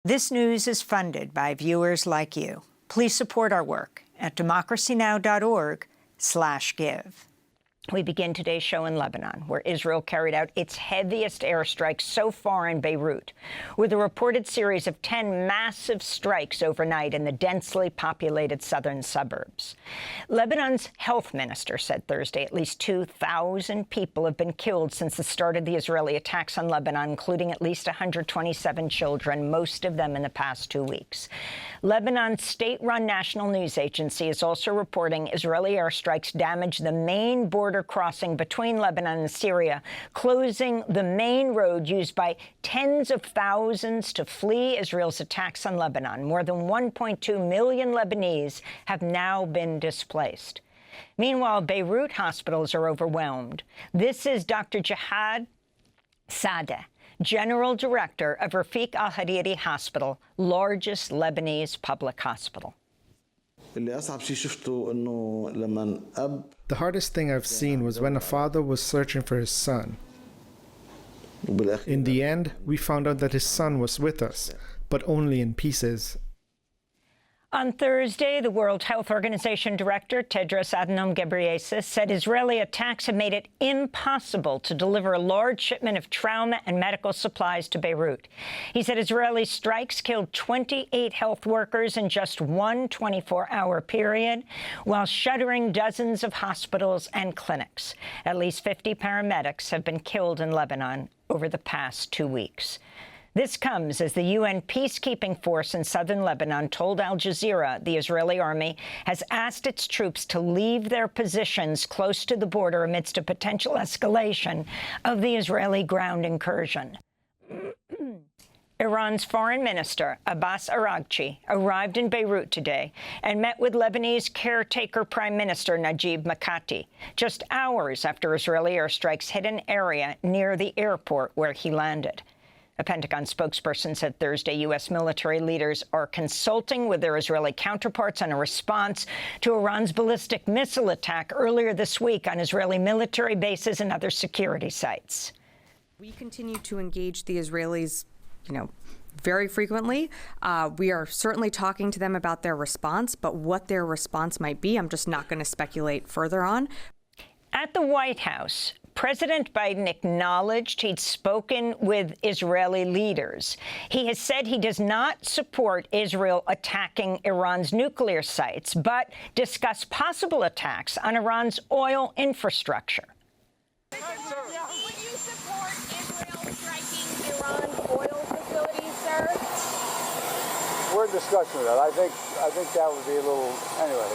This news is funded by viewers like you. Please support our work at democracynow.org/give. We begin today's show in Lebanon, where Israel carried out its heaviest airstrikes so far in Beirut, with a reported series of 10 massive strikes overnight in the densely populated southern suburbs. Lebanon's health minister said Thursday at least 2,000 people have been killed since the start of the Israeli attacks on Lebanon, including at least 127 children, most of them in the past 2 weeks. Lebanon's state-run national news agency is also reporting Israeli airstrikes damaged the main border crossing between Lebanon and Syria, closing the main road used by tens of thousands to flee Israel's attacks on Lebanon. More than 1.2 million Lebanese have now been displaced. Meanwhile, Beirut hospitals are overwhelmed. This is Dr. Jihad Sadeh, General Director of Rafiq Al-Hariri Hospital, largest Lebanese public hospital. The hardest thing I've seen was when a father was searching for his son. In the end, we found out that his son was with us, but only in pieces. On Thursday, the World Health Organization Director, Tedros Adhanom Ghebreyesus, said Israeli attacks have made it impossible to deliver a large shipment of trauma and medical supplies to Beirut. He said Israeli strikes killed 28 health workers in just one 24-hour period, while shuttering dozens of hospitals and clinics. At least 50 paramedics have been killed in Lebanon over the past 2 weeks. This comes as the UN peacekeeping force in southern Lebanon told Al Jazeera the Israeli army has asked its troops to leave their positions close to the border amidst a potential escalation of the Israeli ground incursion. Iran's foreign minister, Abbas Araghchi, arrived in Beirut today and met with Lebanese caretaker Prime Minister Najib Mikati, just hours after Israeli airstrikes hit an area near the airport where he landed. A Pentagon spokesperson said Thursday U.S. military leaders are consulting with their Israeli counterparts on a response to Iran's ballistic missile attack earlier this week on Israeli military bases and other security sites. We continue to engage the Israelis, very frequently. We are certainly talking to them about their response, but what their response might be, I'm just not going to speculate further on. At the White House, President Biden acknowledged he'd spoken with Israeli leaders. He has said he does not support Israel attacking Iran's nuclear sites, but discussed possible attacks on Iran's oil infrastructure. Would you support Israel striking Iran's oil facilities, sir? We're in discussion with that. I think that would be a little, anyway.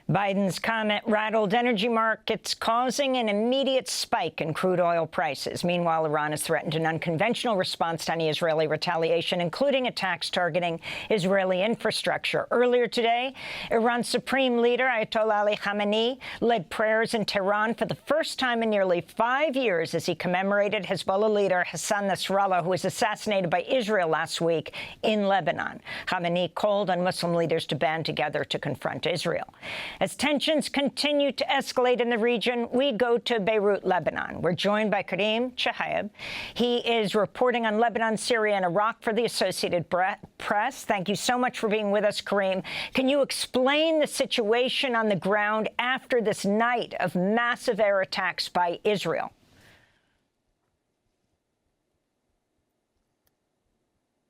Biden's comment rattled energy markets, causing an immediate spike in crude oil prices. Meanwhile, Iran has threatened an unconventional response to any Israeli retaliation, including attacks targeting Israeli infrastructure. Earlier today, Iran's supreme leader, Ayatollah Ali Khamenei, led prayers in Tehran for the first time in nearly 5 years as he commemorated Hezbollah leader Hassan Nasrallah, who was assassinated by Israel last week in Lebanon. Khamenei called on Muslim leaders to band together to confront Israel. As tensions continue to escalate in the region, we go to Beirut, Lebanon. We're joined by Kareem Chehayeb. He is reporting on Lebanon, Syria, and Iraq for the Associated Press. Thank you so much for being with us, Kareem. Can you explain the situation on the ground after this night of massive air attacks by Israel?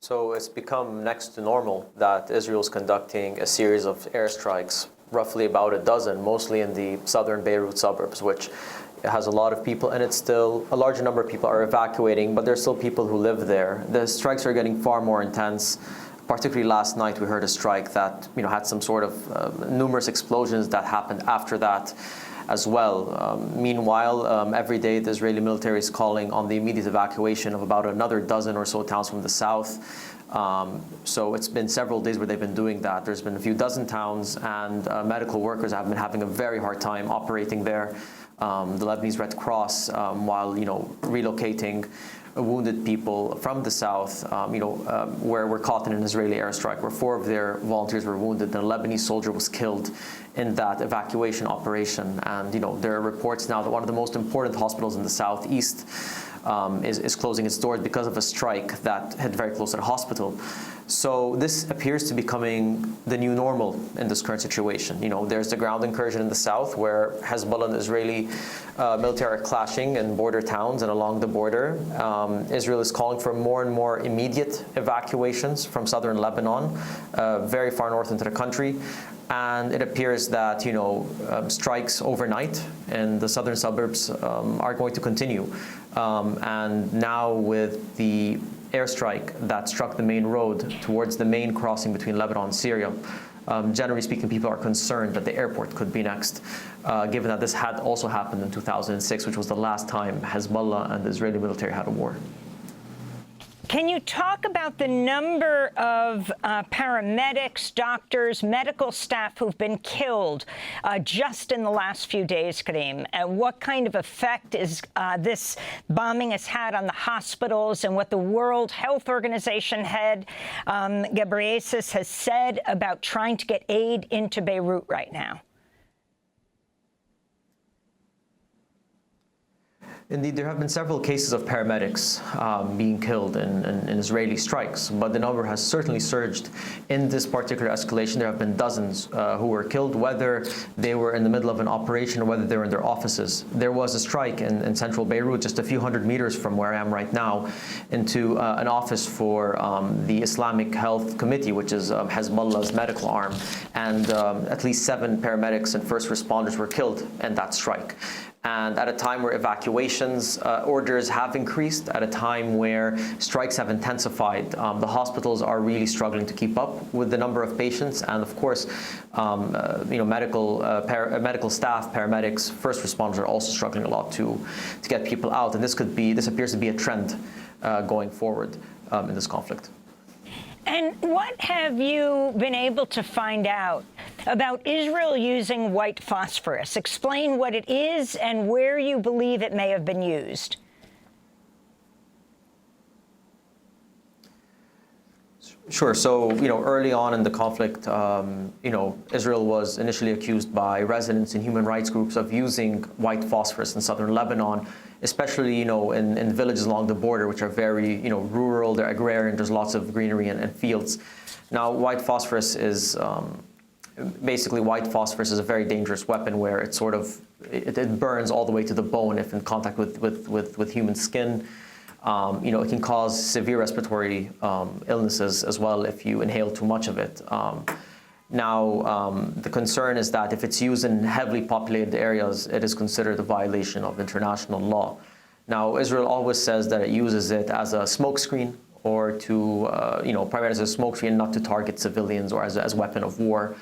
So it's become next to normal that Israel is conducting a series of airstrikes, roughly about a dozen, mostly in the southern Beirut suburbs, which has a lot of people, and it's still a larger number of people are evacuating, but there's still people who live there. The strikes are getting far more intense. Particularly last night, we heard a strike that had some sort of numerous explosions that happened after that as well. Meanwhile, every day the Israeli military is calling on the immediate evacuation of about another dozen or so towns from the south. So it's been several days where they've been doing that. There's been a few dozen towns, and medical workers have been having a very hard time operating there. The Lebanese Red Cross, while relocating wounded people from the south, where were caught in an Israeli airstrike, where 4 of their volunteers were wounded, and a Lebanese soldier was killed in that evacuation operation. And there are reports now that one of the most important hospitals in the southeast is closing its doors because of a strike that hit very close to the hospital. So this appears to be becoming the new normal in this current situation. You know, there's the ground incursion in the south where Hezbollah and Israeli military are clashing in border towns and along the border. Israel is calling for more and more immediate evacuations from southern Lebanon, very far north into the country. And it appears that, you know, strikes overnight in the southern suburbs are going to continue. And now with the airstrike that struck the main road towards the main crossing between Lebanon and Syria, generally speaking, people are concerned that the airport could be next, given that this had also happened in 2006, which was the last time Hezbollah and the Israeli military had a war. Can you talk about the number of paramedics, doctors, medical staff who've been killed just in the last few days, Kareem? What kind of effect is this bombing has had on the hospitals, and what the World Health Organization head, Ghebreyesus, has said about trying to get aid into Beirut right now? Indeed, there have been several cases of paramedics being killed in Israeli strikes, but the number has certainly surged in this particular escalation. There have been dozens who were killed, whether they were in the middle of an operation or whether they were in their offices. There was a strike in central Beirut, just a few hundred meters from where I am right now, into an office for the Islamic Health Committee, which is Hezbollah's medical arm, and at least 7 paramedics and first responders were killed in that strike. And at a time where evacuations orders have increased, at a time where strikes have intensified, the hospitals are really struggling to keep up with the number of patients. And of course, you know, medical staff, paramedics, first responders are also struggling a lot to get people out. And this appears to be a trend going forward in this conflict. And what have you been able to find out about Israel using white phosphorus? Explain what it is and where you believe it may have been used. Sure. So, you know, early on in the conflict, you know, Israel was initially accused by residents and human rights groups of using white phosphorus in southern Lebanon, especially, you know, in villages along the border, which are very, you know, rural, they're agrarian, there's lots of greenery and fields. Now, white phosphorus is, basically white phosphorus is a very dangerous weapon where it sort of, it burns all the way to the bone if in contact with human skin. You know, it can cause severe respiratory illnesses as well if you inhale too much of it. Now, the concern is that if it's used in heavily populated areas, it is considered a violation of international law. Now, Israel always says that it uses it as a smokescreen or to, you know, primarily as a smokescreen, not to target civilians or as a weapon of war.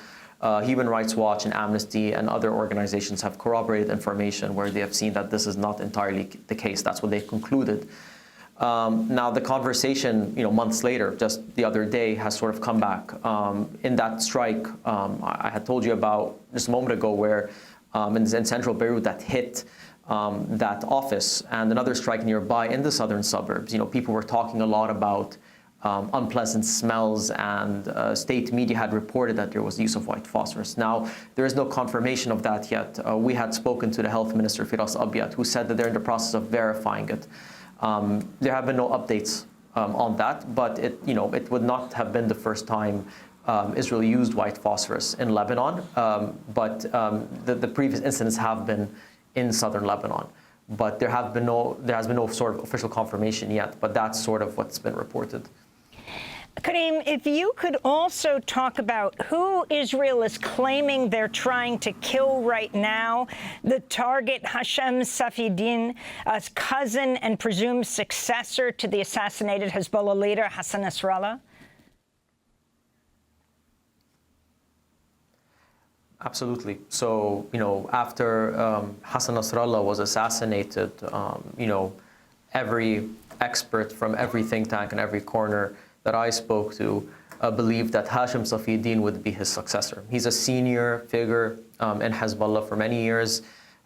Human Rights Watch and Amnesty and other organizations have corroborated information where they have seen that this is not entirely the case. That's what they've concluded. Now, the conversation, you know, months later, just the other day, has sort of come back. In that strike, I had told you about just a moment ago where in central Beirut that hit that office, and another strike nearby in the southern suburbs. You know, people were talking a lot about unpleasant smells, and state media had reported that there was use of white phosphorus. Now, there is no confirmation of that yet. We had spoken to the health minister, Firas Abiad, who said that they're in the process of verifying it. There have been no updates on that, but it would not have been the first time Israel used white phosphorus in Lebanon. But the previous incidents have been in southern Lebanon. But there has been no sort of official confirmation yet. But that's sort of what's been reported. Kareem, if you could also talk about who Israel is claiming they're trying to kill right now, the target Hashem Safieddin, a cousin and presumed successor to the assassinated Hezbollah leader Hassan Nasrallah? Absolutely. So, you know, after Hassan Nasrallah was assassinated, you know, every expert from every think tank and every corner that I spoke to believed that Hashem Safieddin would be his successor. He's a senior figure in Hezbollah for many years,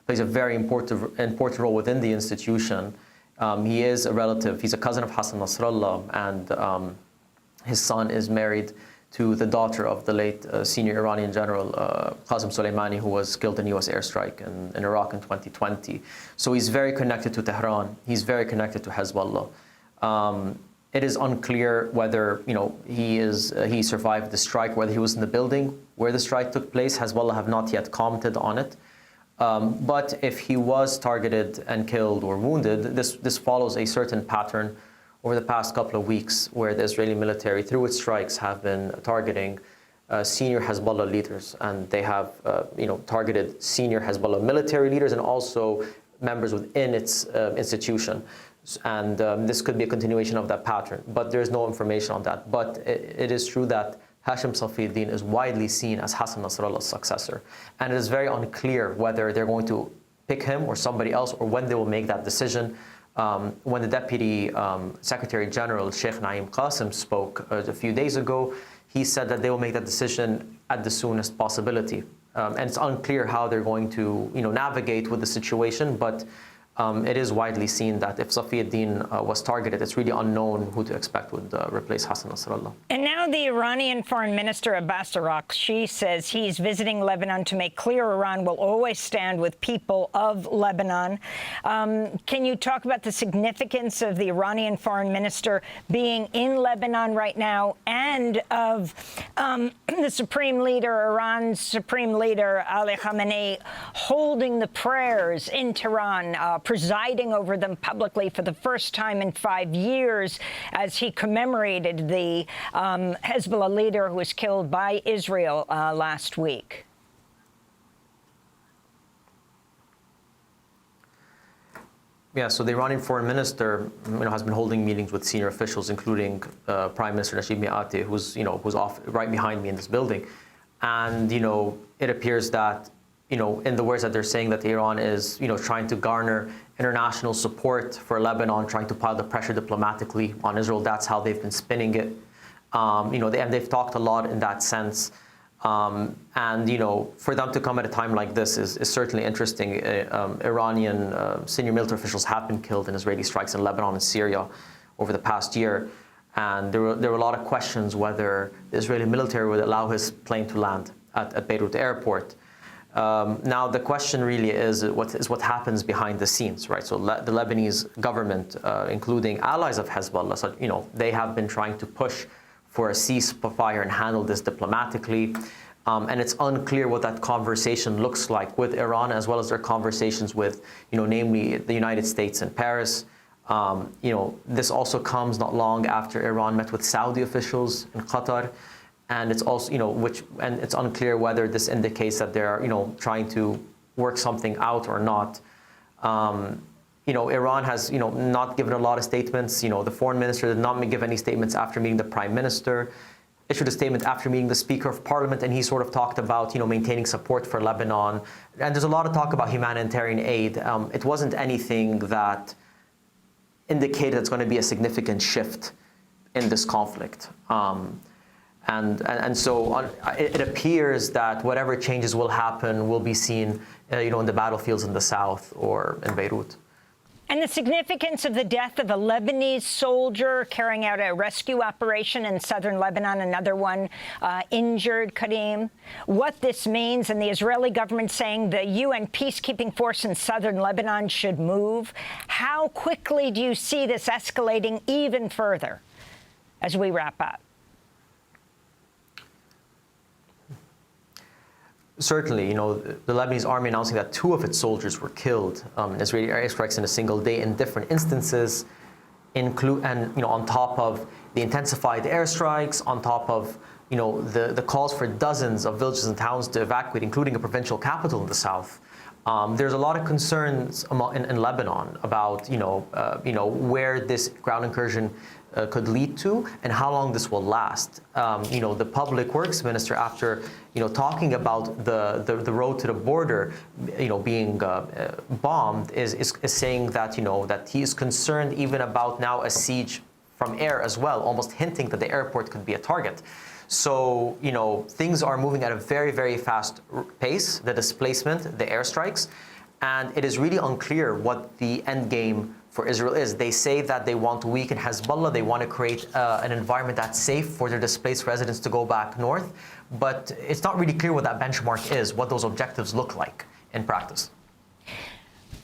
plays a very important role within the institution. He is a relative, he's a cousin of Hassan Nasrallah, and his son is married to the daughter of the late senior Iranian general Qasem Soleimani, who was killed in U.S. airstrike in Iraq in 2020. So he's very connected to Tehran. He's very connected to Hezbollah. It is unclear whether he survived the strike, whether he was in the building where the strike took place. Hezbollah have not yet commented on it. But if he was targeted and killed or wounded, this follows a certain pattern over the past couple of weeks, where the Israeli military, through its strikes, have been targeting senior Hezbollah leaders, and they have targeted senior Hezbollah military leaders and also members within its institution. And this could be a continuation of that pattern, but there is no information on that. But it is true that Hashim Safieddin is widely seen as Hassan Nasrallah's successor, and it is very unclear whether they're going to pick him or somebody else, or when they will make that decision. When the Deputy Secretary General Sheikh Naim Qasim spoke a few days ago, he said that they will make that decision at the soonest possibility. And it's unclear how they're going to navigate with the situation, but it is widely seen that if Safieddin was targeted, it's really unknown who to expect would replace Hassan Nasrallah. And now the Iranian Foreign Minister Abbas Araghchi says he's visiting Lebanon to make clear Iran will always stand with people of Lebanon. Can you talk about the significance of the Iranian Foreign Minister being in Lebanon right now, and of the Supreme Leader, Iran's Supreme Leader, Ali Khamenei, holding the prayers in Tehran, presiding over them publicly for the first time in 5 years as he commemorated the Hezbollah leader who was killed by Israel last week? Yeah, so the Iranian foreign minister, has been holding meetings with senior officials, including Prime Minister Najib Mikati, who's off right behind me in this building, and it appears that in the words that they're saying, that Iran is trying to garner international support for Lebanon, trying to pile the pressure diplomatically on Israel. That's how they've been spinning it. And they've talked a lot in that sense. And for them to come at a time like this is certainly interesting. Iranian senior military officials have been killed in Israeli strikes in Lebanon and Syria over the past year. And there were a lot of questions whether the Israeli military would allow his plane to land at Beirut airport. Now the question really is what happens behind the scenes, right? So the Lebanese government, including allies of Hezbollah, so, they have been trying to push for a ceasefire and handle this diplomatically. And it's unclear what that conversation looks like with Iran, as well as their conversations with, namely the United States and Paris. This also comes not long after Iran met with Saudi officials in Qatar. And it's also, it's unclear whether this indicates that they're, trying to work something out or not. Iran has, not given a lot of statements. The foreign minister did not give any statements after meeting the prime minister, issued a statement after meeting the speaker of parliament, and he sort of talked about, maintaining support for Lebanon. And there's a lot of talk about humanitarian aid. It wasn't anything that indicated it's going to be a significant shift in this conflict. And so it appears that whatever changes will happen will be seen, in the battlefields in the south or in Beirut. And the significance of the death of a Lebanese soldier carrying out a rescue operation in southern Lebanon, another one injured, Kareem. What this means, and the Israeli government saying the UN peacekeeping force in southern Lebanon should move. How quickly do you see this escalating even further as we wrap up? Certainly, the Lebanese army announcing that 2 of its soldiers were killed in Israeli airstrikes in a single day in different instances, on top of the intensified airstrikes, on top of the calls for dozens of villages and towns to evacuate, including a provincial capital in the south. There's a lot of concerns in Lebanon about where this ground incursion could lead to and how long this will last. The public works minister, after talking about the road to the border being bombed, is saying that that he is concerned even about now a siege from air as well, almost hinting that the airport could be a target. So things are moving at a very, very fast pace, the displacement, the airstrikes, and it is really unclear what the end game for Israel is. They say that they want to weaken Hezbollah, they want to create an environment that's safe for their displaced residents to go back north, but it's not really clear what that benchmark is, what those objectives look like in practice.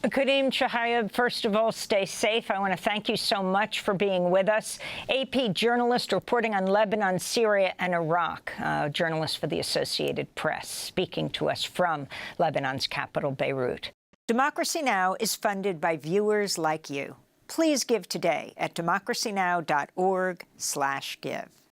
Kareem Chehayeb, first of all, stay safe. I want to thank you so much for being with us. AP journalist reporting on Lebanon, Syria, and Iraq. Journalist for the Associated Press, speaking to us from Lebanon's capital, Beirut. Democracy Now! Is funded by viewers like you. Please give today at democracynow.org/give.